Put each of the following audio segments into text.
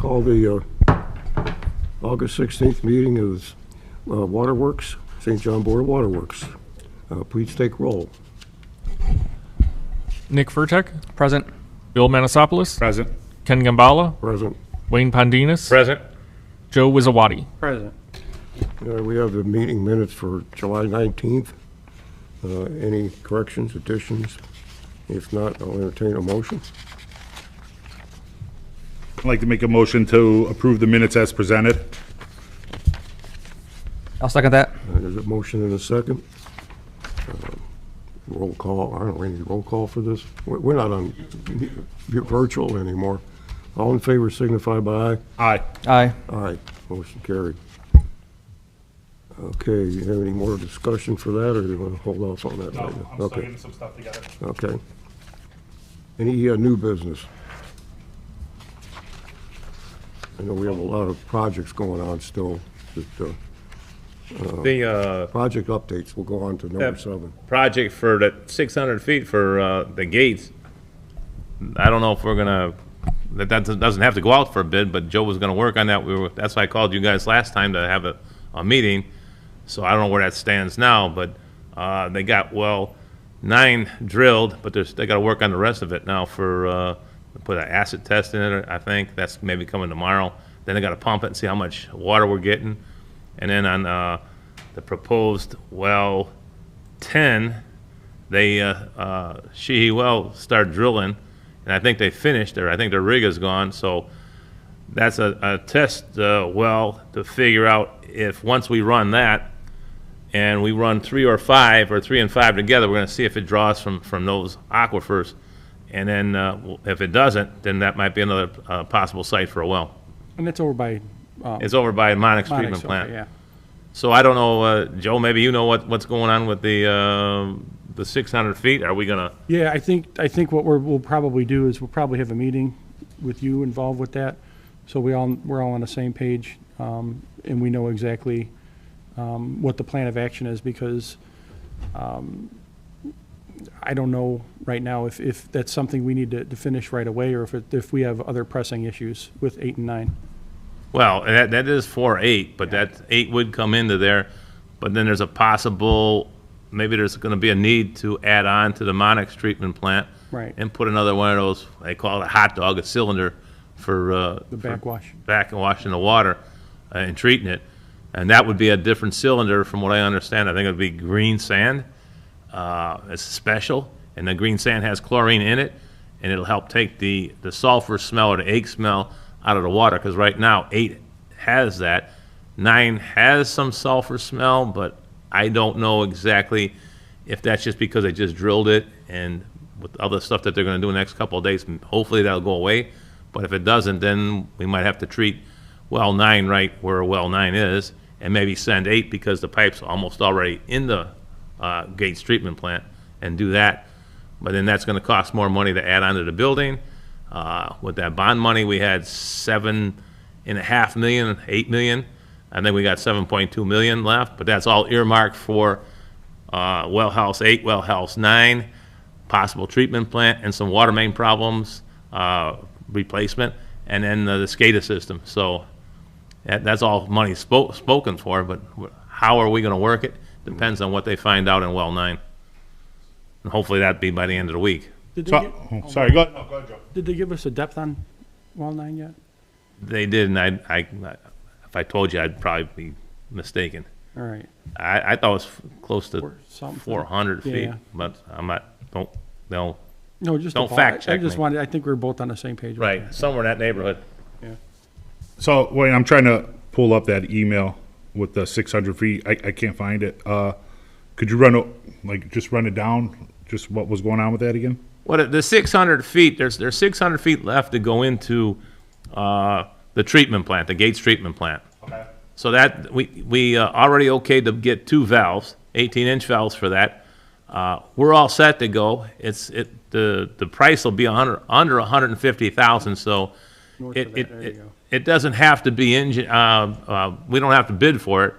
Call the August 16th meeting of Waterworks, St. John Board of Waterworks. Please take roll. Nick Furtek, Present. Bill Manasopoulos, Present. Ken Gambala, Present. Wayne Pondinas, Present. Joe Wizawati. Present. We have the meeting minutes for July 19th. Any corrections, additions? If not, I'll entertain a motion. I'd like to make a motion to approve the minutes as presented. I'll second that. There's a motion and a second. Roll call. I don't need roll call for this. We're not on virtual anymore. All in favor signify by aye. Aye. Aye. Aye. Motion carried. Okay, you have any more discussion for that, or do you want to hold off on that? No, right now? I'm still Okay. getting some stuff together. Okay. Any new business? I know we have a lot of projects going on still. That, The project updates will go on to number 7. project for that 600 feet for the gates, I don't know if we're gonna, that doesn't have to go out for a bid, but Joe was gonna work on that. That's why I called you guys last time to have a meeting. So I don't know where that stands now, but they got well 9 drilled, but they got to work on the rest of it now for put an acid test in it. I think that's maybe coming tomorrow. Then they got to pump it and see how much water we're getting. And then on the proposed well 10, they Sheehy well started drilling, and I think they finished there. I think their rig is gone, so that's a test well to figure out if once we run that, and we run 3 or 5 or 3 and 5 together, we're going to see if it draws from those aquifers, and then if it doesn't, then that might be another possible site for a well. And that's over by, It's over by Monix Monix, treatment okay, plant. yeah. So I don't know, Joe, maybe you know what's going on with the 600 feet. Are we gonna? Yeah, I think what we'll probably do is we'll probably have a meeting with you involved with that, so we're all on the same page, and we know exactly what the plan of action is, because I don't know right now if that's something we need to finish right away, or if we have other pressing issues with 8 and 9. Well, that is 4-8, but that 8 would come into there. But then there's a possible, maybe there's going to be a need to add on to the Monix treatment plant. Right. And put another one of those, they call it a hot dog, a cylinder for The backwash. washing the water and treating it. And that would be a different cylinder from what I understand. I think it would be green sand. It's special, and the green sand has chlorine in it, and it'll help take the sulfur smell or the egg smell out of the water, because right now 8 has that. 9 has some sulfur smell, but I don't know exactly if that's just because they just drilled it, and with other stuff that they're going to do in the next couple of days, hopefully that'll go away. But if it doesn't, then we might have to treat well 9 right where well 9 is, and maybe send 8 because the pipe's almost already in the Gates treatment plant, and do that. But then that's going to cost more money to add onto the building. With that bond money, we had $7.5 million, $8 million. I think we got $7.2 million left, but that's all earmarked for well house 8, well house 9, possible treatment plant, and some water main problems, replacement, and then the SCADA system. So that's all money spoken for, but how are we going to work it? Depends on what they find out in well 9. And hopefully that'd be by the end of the week. Did they So, sorry, go ahead. No, go ahead, Joe. Did they give us a depth on well 9 yet? They did, and if I told you, I'd probably be mistaken. All right. I thought it was close to Something. 400 feet, Yeah. but I'm not, don't. No, just Don't a fact thought. I check just me. wanted, I think we're both on the same page. with Right, somewhere in that neighborhood. that. Yeah. So, Wayne, I'm trying to pull up that email with the 600 feet. I can't find it. Could you just run it down, just what was going on with that again? Well, the 600 feet, there's 600 feet left to go into the treatment plant, the Gates treatment plant. Okay. So that, we already okayed to get 2 valves, 18-inch valves for that. We're all set to go. The price will be under $150,000, so North of that, there you go. it doesn't have to be we don't have to bid for it,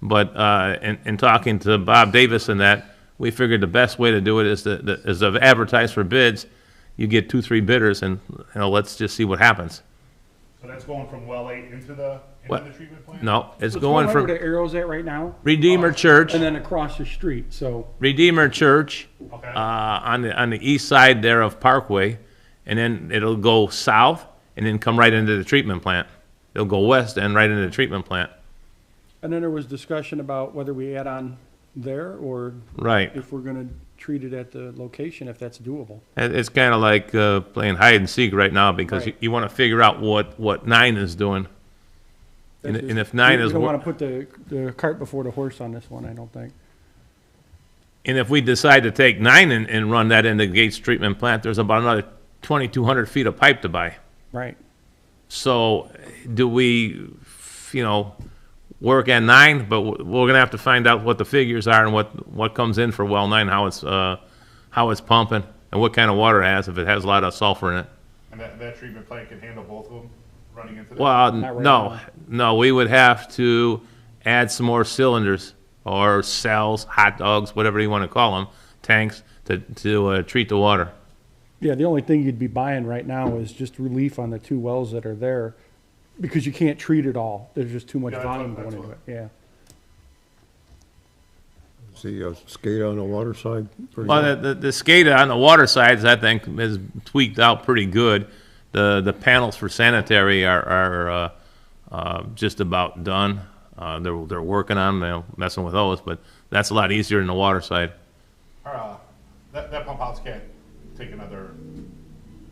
but in talking to Bob Davis and that, we figured the best way to do it is to advertise for bids. You get 2-3 bidders, and let's just see what happens. So that's going from well 8 into the What? treatment plant? No, it's It's going right from where the arrow's at right now, Redeemer Church, and then across the street, so, Redeemer Church, Okay. on the east side there of Parkway, and then it'll go south and then come right into the treatment plant. It'll go west and right into the treatment plant. and then there was discussion about whether we add on there, or Right. if we're gonna treat it at the location, if that's doable. It's kind of like playing hide and seek right now because Right. you want to figure out what 9 is doing. And That's and just- if 9 we is, don't wor- wanna put the cart before the horse on this one, I don't think. and if we decide to take 9 and run that into Gates Treatment Plant, there's about another 2,200 feet of pipe to buy. Right. So do we, work at 9, but we're gonna have to find out what the figures are and what comes in for well 9, how it's pumping, and what kind of water it has, if it has a lot of sulfur in it. And that treatment plant can handle both of them running into that? Well, Not right no, we would have to add some more cylinders or cells, hot dogs, whatever you wanna call them, tanks, to treat the water. Yeah, the only thing you'd be buying right now is just relief on the 2 wells that are there, because you can't treat it all. There's just too much Yeah, that's volume what- going into that's it, yeah. See, SCADA on the water side? pretty Well, good? the SCADA on the water sides, I think, is tweaked out pretty good. The panels for sanitary are just about done. They're working on them, messing with those, but that's a lot easier than the water side. That pump house can't take another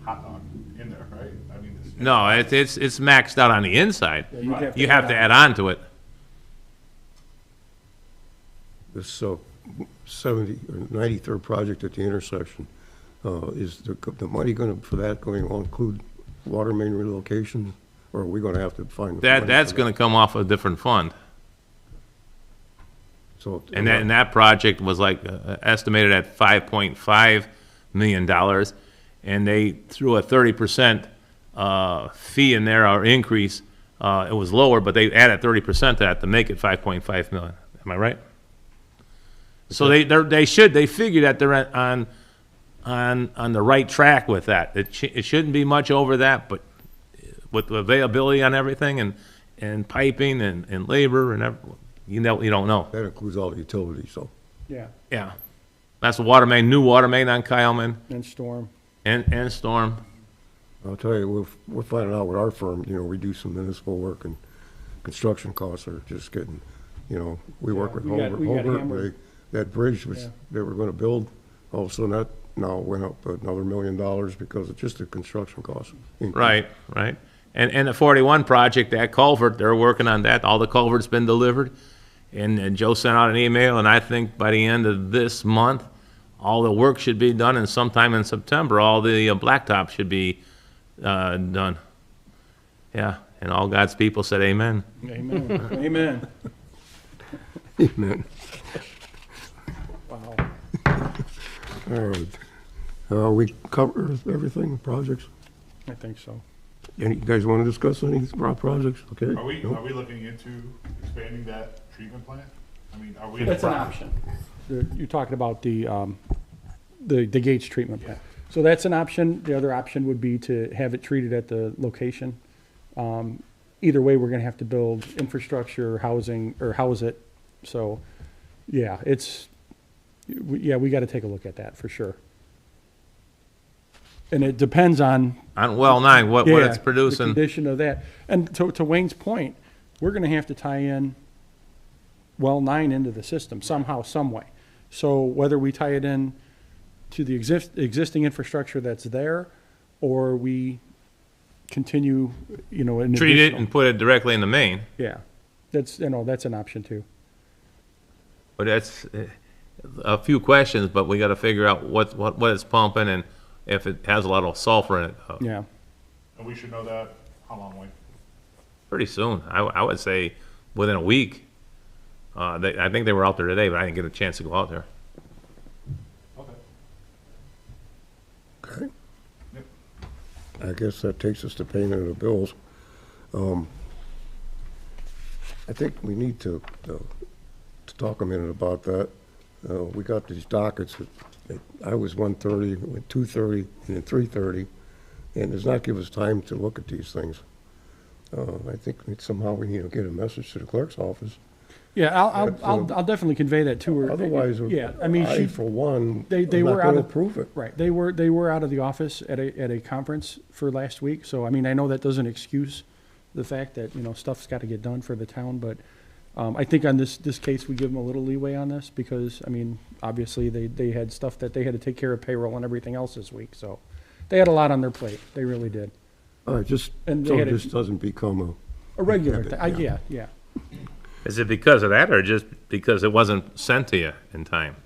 hot dog in there, right? I mean, No, it's maxed out on the inside. Yeah, you'd have to You have add to on. add on to it. This 70, or 93rd project at the intersection, is the money for that going to include water main relocation? Or are we going to have to find? the money That's for gonna come off a different fund. So, And that project was like estimated at $5.5 million, and they threw a 30% fee in there, or increase. It was lower, but they added 30% to that to make it 5.5 million. Am I right? So they figure that they're on the right track with that. It shouldn't be much over that, but with the availability on everything and piping and labor and you don't know. that includes all the utilities, so. Yeah, Yeah. That's a water main, new water main on Kyleman and storm. and Storm. I'll tell you, we're finding out with our firm, we do some municipal work, and construction costs are just getting, we work with we got Holbert, hammered. that bridge Yeah. they were gonna build, all of a sudden that now went up another $1 million because of just the construction costs. Right. And the 41 project, that culvert, they're working on that. All the culvert's been delivered. And Joe sent out an email, and I think by the end of this month, all the work should be done, and sometime in September, all the blacktop should be done. Yeah, and all God's people said amen. Amen, amen. Amen. Wow. All right. We cover everything, projects? I think so. Any, you guys want to discuss any projects? Okay. Are we Nope. looking into expanding that treatment plant? I mean, are we? That's an option. You're talking about the Gates treatment plant. So that's an option. The other option would be to have it treated at the location. Either way, we're gonna have to build infrastructure, housing, or house it. So, yeah, we gotta take a look at that for sure. And it depends on. On well 9, what Yeah, it's producing. The condition of that. And to Wayne's point, we're gonna have to tie in well 9 into the system somehow, some way. So whether we tie it in to the existing infrastructure that's there, or we continue, an Treat it additional- and put it directly in the main. Yeah, that's an option too. But that's a few questions, but we got to figure out what it's pumping and if it has a lot of sulfur in it. Yeah, And we should know that, how long, Wayne? Pretty soon. I would say within a week. I think they were out there today, but I didn't get a chance to go out there. Okay. Okay. Yep. I guess that takes us to payment of the bills. I think we need to talk a minute about that. We got these dockets. I was 1:30, went 2:30, and then 3:30, and does not give us time to look at these things. I think that somehow we need to get a message to the clerk's office. Yeah, That's, I'll definitely convey that to her. Otherwise, Yeah, I mean, I, she, for one, they am were not out gonna of, approve it. right, they were out of the office at a conference for last week, so, I mean, I know that doesn't excuse the fact that, you know, stuff's gotta get done for the town, but, I think on this case, we give them a little leeway on this, because, I mean, obviously, they had stuff that they had to take care of, payroll and everything else this week, so, they had a lot on their plate, they really did. All right, just And they so had a- this doesn't become A regular, Habit, yeah. yeah. Is it because of that, or just because it wasn't sent to you in time?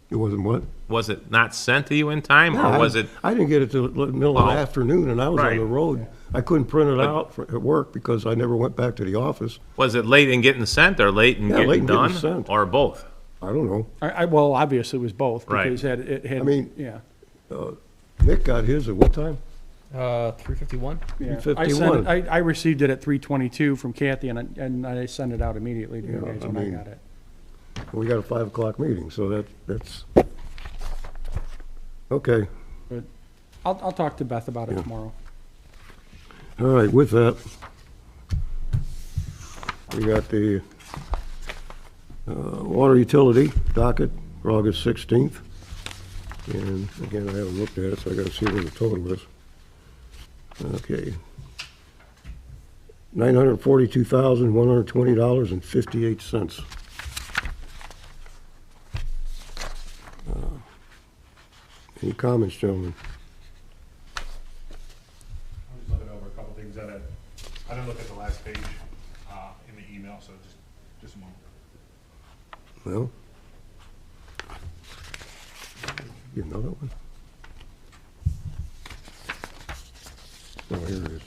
it wasn't what? Was it not sent to you in time, or was it? I didn't get it till the middle of the Oh. afternoon, and I was on Right. the road. I couldn't print it But- out at work because I never went back to the office. Was it late in getting sent or late in Yeah, late getting in getting done? sent. Or both? I don't know. Well, obviously, it was both, Right. because it had, I mean- yeah. Nick got his at what time? 351? Yeah, 351. I received it at 3:22 from Kathy, and I sent it out immediately to you Yeah, guys I when I mean- got it. We got a 5 o'clock meeting, so that's, okay. But I'll talk to Beth about it Yeah. tomorrow. All right, with that, we got the water utility docket for August 16th. And again, I haven't looked at it, so I gotta see what the total is. Okay. $942,120.58. Any comments, gentlemen? I'm just looking over a couple things that I didn't look at the last page, in the email, so just a moment. Well, get another one. Oh, here it is.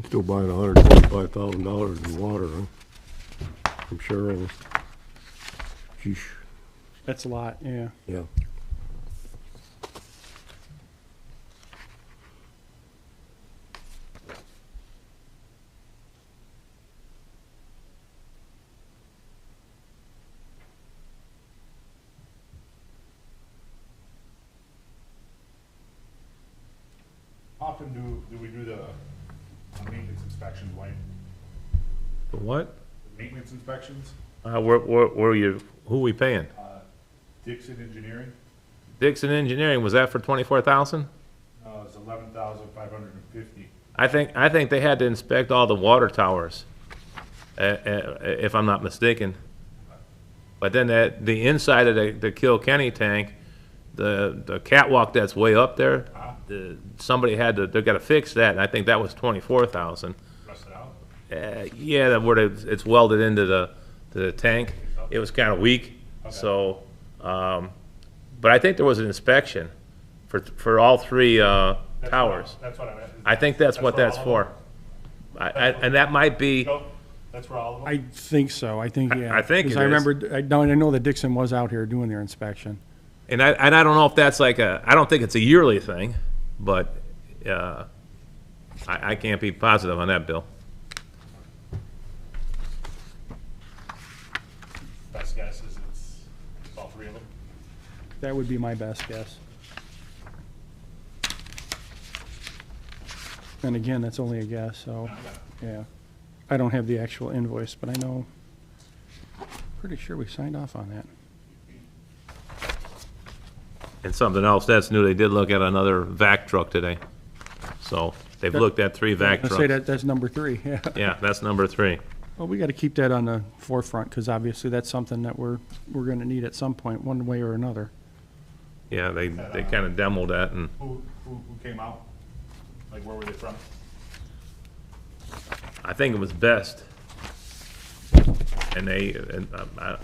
Still buying $125,000 in water, huh? From Cheryl. Sheesh, That's a lot, yeah. yeah. How often do we do the maintenance inspections, Wayne? What? Maintenance inspections? Where you, who we paying? Dixon Engineering, Dixon Engineering, was that for 24,000? it's 11,550. I think they had to inspect all the water towers, if I'm not mistaken. But then the inside of the Kilkenny tank, the catwalk that's way up there, somebody they gotta fix that, and I think that was 24,000. Rust it out? Yeah, where it's welded into the tank, it was kinda weak, so, but I think there was an inspection for all three, towers. That's what I meant. I think that's what that's for. And that might be, Nope, that's for all of them? I think so, I think, yeah. I think Because it I is. remember, I know that Dixon was out here doing their inspection. and I don't know if that's like I don't think it's a yearly thing, but, I can't be positive on that, Bill. Best guess is it's all three of them? That would be my best guess. And again, that's only a guess, so, yeah. I don't have the actual invoice, but I know, pretty sure we signed off on that. And something else that's new, they did look at another vac truck today. So they've looked at 3 vac Let's say trucks. that's number 3, yeah. Yeah, that's number 3. Well, we gotta keep that on the forefront, because obviously that's something that we're gonna need at some point, one way or another. Yeah, they kind of demoed that, and Who came out? Like, where were they from? I think it was Best. And I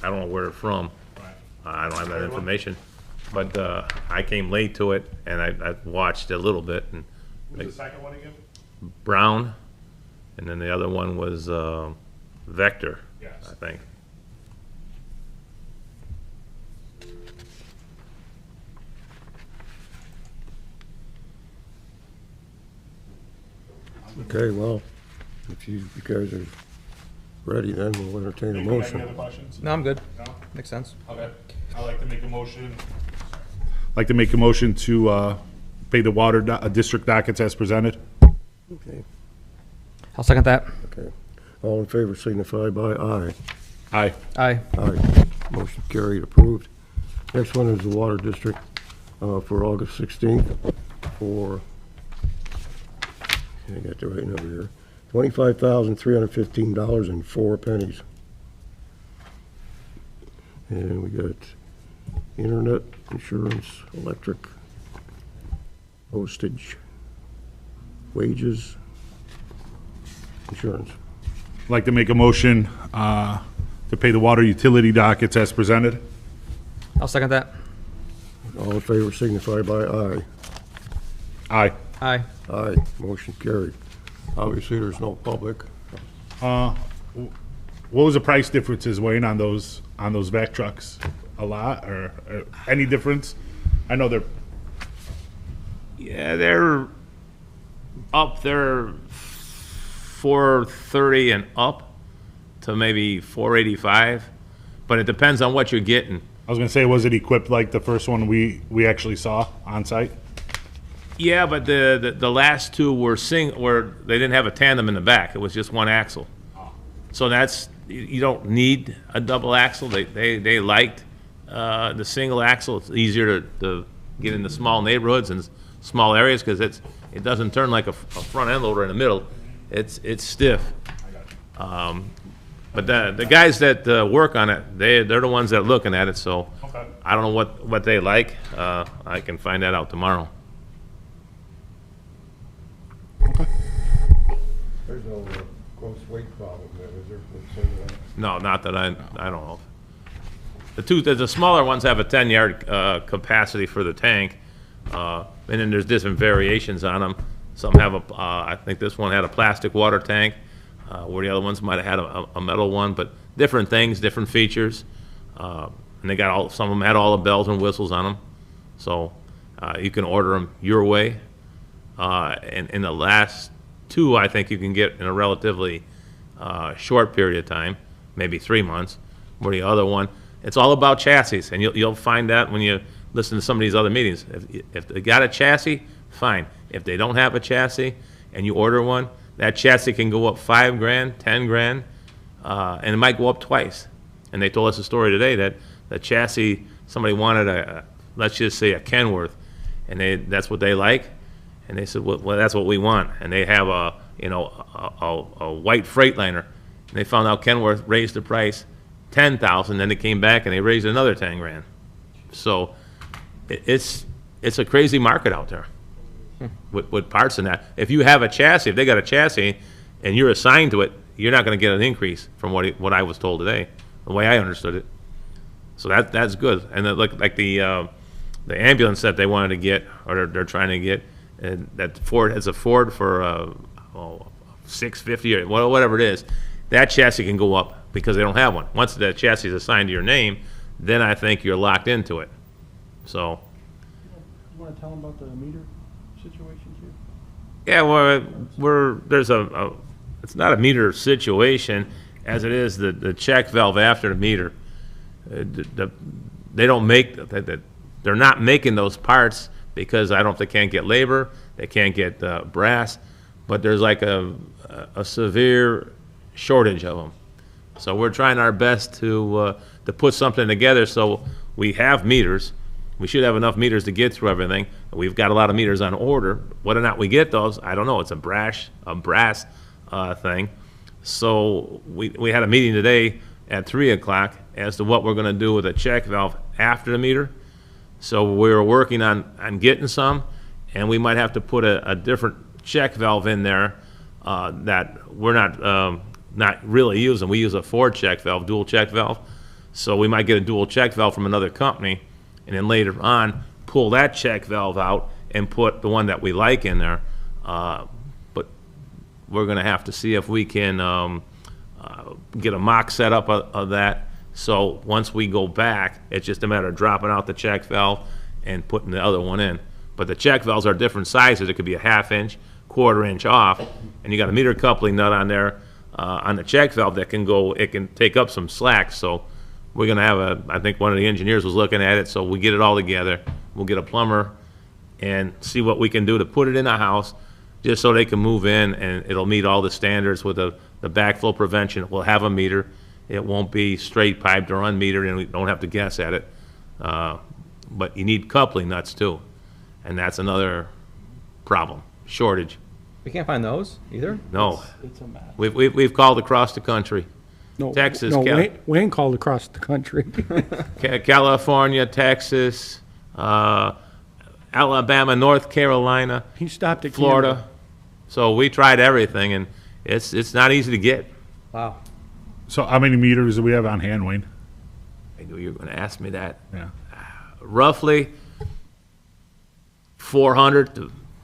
don't know where they're from. Right. I don't have that information. But I came late to it, and I watched a little bit, and Who's the second one again? Brown, And then the other one was Vector, Yes. I think. Okay, well, if you guys are ready, then we'll entertain a motion. questions? No, I'm good. No? Makes sense. Okay. I'd like to make a motion. Like to make a motion to pay the water district dockets as presented. Okay, I'll second that. okay. All in favor signify by aye. Aye. Aye. Aye. Motion carried, approved. Next one is the Water District for August 16th for, I got the right number here, $25,315.04. And we got internet, insurance, electric, postage, wages, insurance. I'd like to make a motion to pay the water utility dockets as presented. I'll second that. All in favor signify by aye. Aye. Aye. Aye, motion carried. Obviously, there's no public. What was the price differences, Wayne, on those vac trucks? A lot or any difference? I know they're Yeah, they're up there 430 and up to maybe 485, but it depends on what you're getting. I was gonna say, was it equipped like the first one we actually saw on site? Yeah, but the last two were they didn't have a tandem in the back. It was just one axle. So you don't need a double axle. They liked the single axle. It's easier to get into small neighborhoods and small areas because it doesn't turn like a front end loader in the middle. It's stiff. But the guys that work on it, they're the ones that are looking at it. So Okay. I don't know what they like. I can find that out tomorrow. There's no gross weight problem there, is there? No, not that I don't know. The smaller ones have a 10-yard capacity for the tank, and then there's different variations on them. Some have I think this one had a plastic water tank, where the other ones might have had a metal one, but different things, different features. And they got some of them had all the bells and whistles on them. So you can order them your way. And in the last two, I think you can get in a relatively short period of time, maybe 3 months, where the other one, it's all about chassis, and you'll find that when you listen to some of these other meetings. If they got a chassis, fine. If they don't have a chassis and you order one, that chassis can go up $5,000, $10,000, and it might go up twice. And they told us a story today that the chassis, somebody wanted let's just say a Kenworth, and that's what they like, and they said, well, that's what we want. And they have a white Freightliner, and they found out Kenworth raised the price $10,000, then they came back and they raised another $10,000. So it's a crazy market out there with parts in that. If you have a chassis, if they got a chassis and you're assigned to it, you're not going to get an increase from what I was told today, the way I understood it. So that's good. And then like the ambulance that they wanted to get, or they're trying to get, and that Ford has a Ford for 650 or whatever it is, that chassis can go up because they don't have one. Once that chassis is assigned to your name, then I think you're locked into it. So, You want to tell them about the meter situation too? yeah, well, there's it's not a meter situation as it is the check valve after the meter. They don't make they're not making those parts because I don't think they can't get labor, they can't get brass, but there's like a severe shortage of them. So we're trying our best to put something together so we have meters. We should have enough meters to get through everything. We've got a lot of meters on order. Whether or not we get those, I don't know. It's a brass thing. So we had a meeting today at 3 o'clock as to what we're going to do with a check valve after the meter. So we're working on getting some, and we might have to put a different check valve in there that we're not really using. We use a Ford check valve, dual check valve. So we might get a dual check valve from another company, and then later on pull that check valve out and put the one that we like in there. But we're gonna have to see if we can, get a mock setup of that. So once we go back, it's just a matter of dropping out the check valve and putting the other one in. But the check valves are different sizes. It could be a 1/2 inch, 1/4 inch off, and you got a meter coupling nut on there, on the check valve that can go, it can take up some slack. So we're gonna have I think one of the engineers was looking at it, so we get it all together. We'll get a plumber and see what we can do to put it in a house, just so they can move in, and it'll meet all the standards with the backflow prevention. We'll have a meter. It won't be straight piped or unmetered, and we don't have to guess at it. But you need coupling nuts too, and that's another problem, shortage. We can't find those either? No, It's a mess. we've called across the country. No, Texas, no, Cal- Wayne called across the country. California, Texas, Alabama, North Carolina, He stopped at Canada. Florida. So we tried everything, and it's not easy to get. Wow. So how many meters do we have on hand, Wayne? I knew you were going to ask me that. Yeah. Roughly 400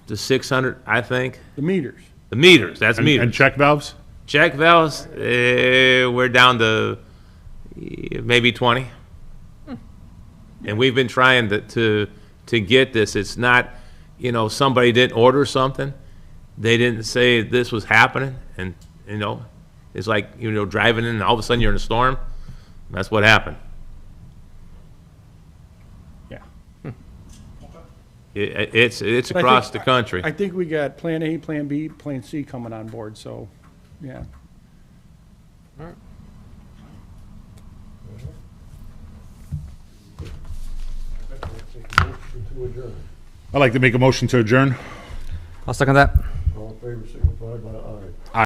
to 600, I think. The meters. The meters, that's meters. And check valves? Check valves, we're down to maybe 20. And we've been trying to get this. It's not, somebody didn't order something. They didn't say this was happening. And, it's like, driving in and all of a sudden you're in a storm. That's what happened. Yeah. It's But I think- across the country. I think we got Plan A, Plan B, Plan C coming on board, so, yeah. I'd like to make a motion to adjourn. I'll second that. All in favor, signify by aye.